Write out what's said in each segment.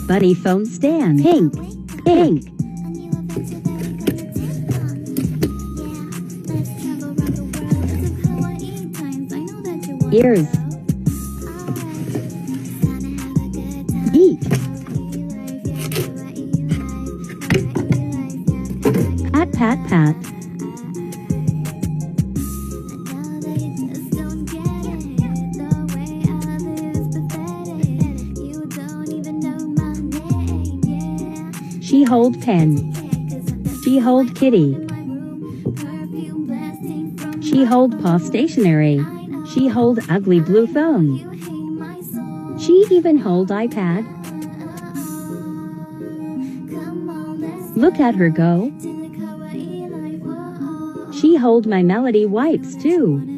Bunny foam stand. Pink. Pink. Ears. Eat. Pat, pat, pat. She hold pen. She hold kitty. She hold paw stationery. She hold ugly blue phone. She even hold iPad. Look at her go. She hold my melody wipes too.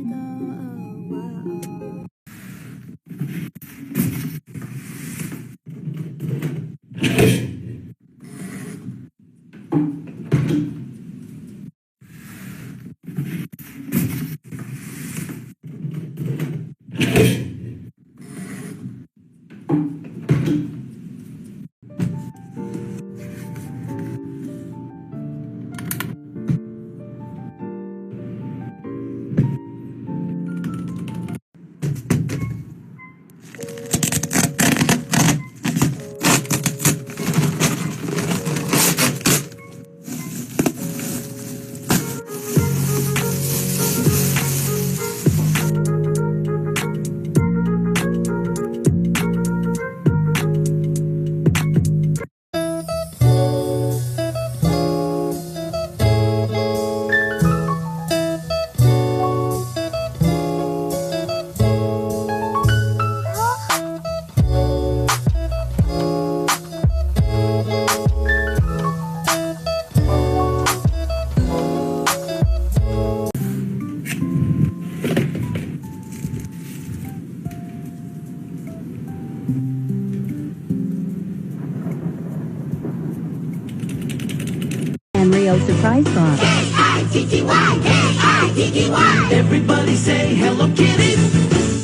Sanrio surprise box. K-I-T-T-Y, K-I-T-T-Y. Everybody say Hello Kitty.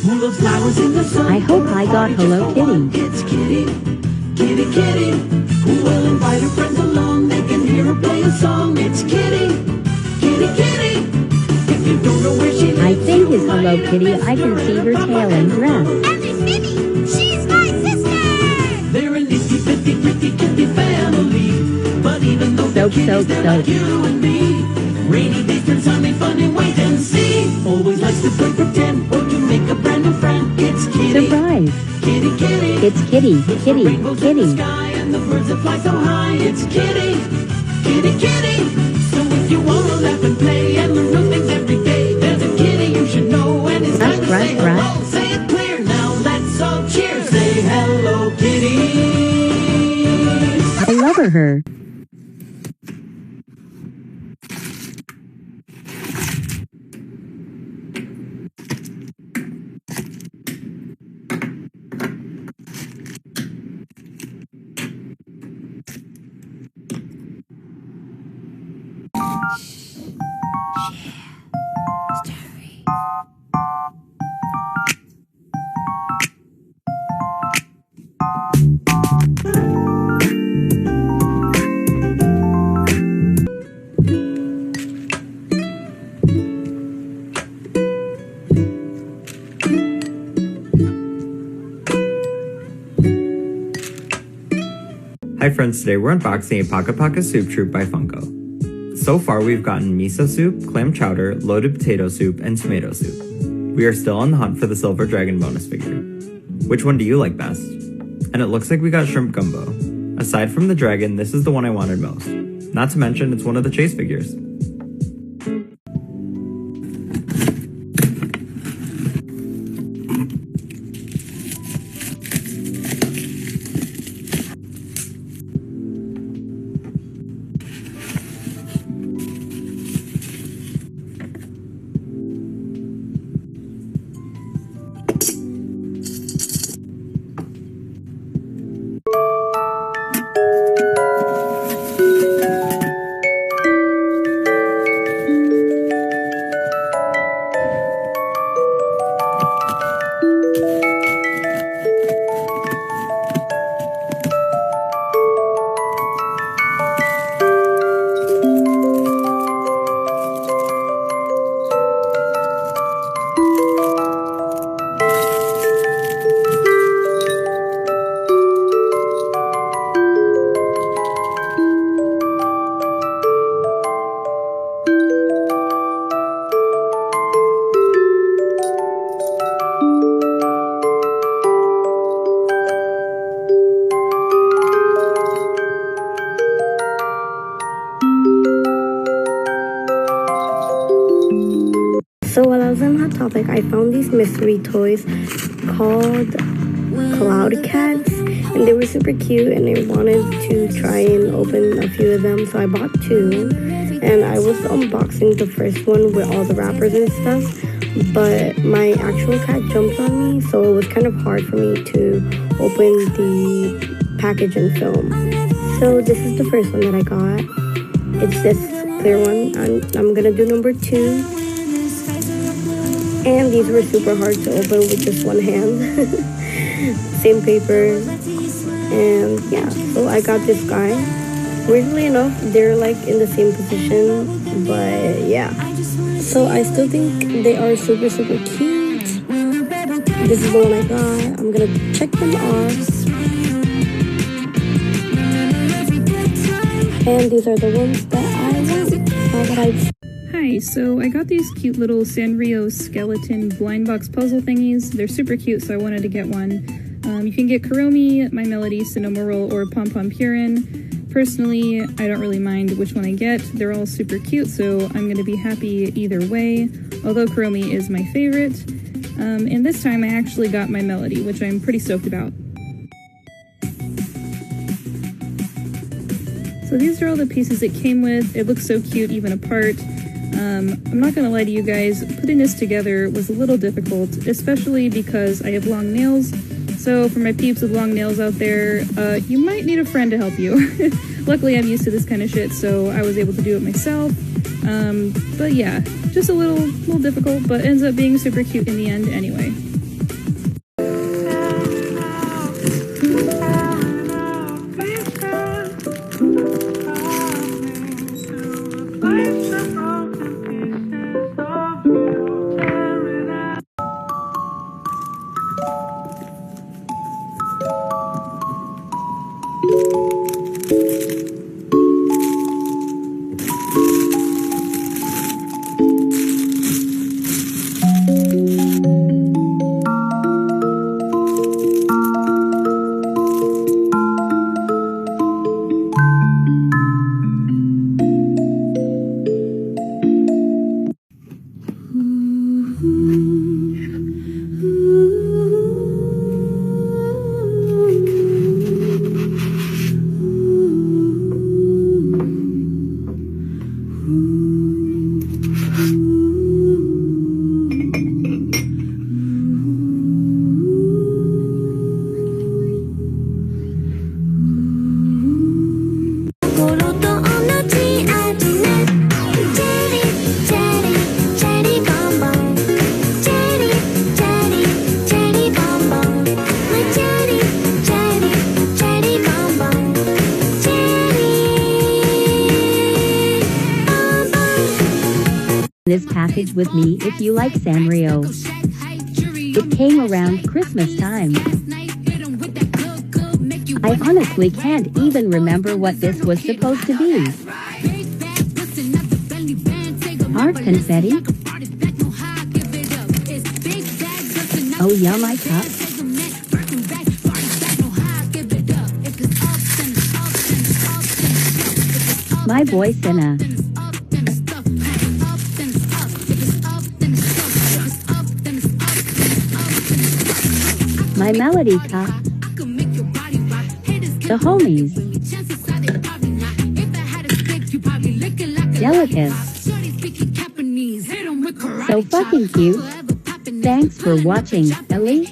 Who loves flowers in the sun? I hope I got Hello Kitty. It's Kitty, Kitty, Kitty. Who will invite her friends along? They can hear her play a song. It's Kitty, Kitty, Kitty. If you don't know where she lives, I think it's Hello Kitty. I can see her tail and dress. And it's Minnie. She's my sister. they're a nifty, fifty, pretty kitty family. But even though they're kitties, they're like you and me. Rainy days turn sunny, fun and wait and see. Always likes to play pretend or to make a brand new friend. It's Kitty, Surprise. Kitty, Kitty. It's Kitty, Kitty, Rainbows in the Kitty. sky and the birds that fly so high. It's Kitty, Kitty, Kitty. So if you wanna laugh and play and learn new things every day, there's a kitty you should know, and it's time to say hello. Say it clear now, let's all cheer. Say Hello Kitty. I love her. Hi friends, today we're unboxing a Paka Paka Soup Troop by Funko. So far we've gotten miso soup, clam chowder, loaded potato soup, and tomato soup. We are still on the hunt for the silver dragon bonus figure. Which one do you like best? And it looks like we got shrimp gumbo. Aside from the dragon, this is the one I wanted most. Not to mention, it's one of the chase figures. So while I was on Hot Topic, I found these mystery toys called Cloud Cats, and they were super cute, and I wanted to try and open a few of them, so I bought 2, and I was unboxing the first one with all the wrappers and stuff, but my actual cat jumped on me, so it was kind of hard for me to open the package and film. So this is the first one that I got. It's this clear one, and I'm gonna do number 2. And these were super hard to open with just one hand. Same paper. And yeah, so I got this guy. Weirdly enough, they're like in the same position, but yeah. So I still think they are super, super cute. This is the one I got. I'm gonna check them off. And these are the ones that I want. Hi, so I got these cute little Sanrio skeleton blind box puzzle thingies. They're super cute, so I wanted to get one. You can get Kuromi, My Melody, Sonoma Roll, or Pom Pom Purin. Personally, I don't really mind which one I get. They're all super cute, so I'm going to be happy either way, although Kuromi is my favorite. And this time I actually got My Melody, which I'm pretty stoked about. So these are all the pieces it came with. It looks so cute even apart. I'm not gonna lie to you guys, putting this together was a little difficult, especially because I have long nails. So for my peeps with long nails out there, you might need a friend to help you. Luckily I'm used to this kind of shit, so I was able to do it myself. But yeah, just a little difficult, but ends up being super cute in the end anyway. This package with me if you like Sanrio. It came around Christmas time. I honestly can't even remember what this was supposed to be. Art confetti? Oh yeah, my cup. My boy Senna. My Melody cup. The homies. Delicate. So fucking cute. Thanks for watching, Ellie.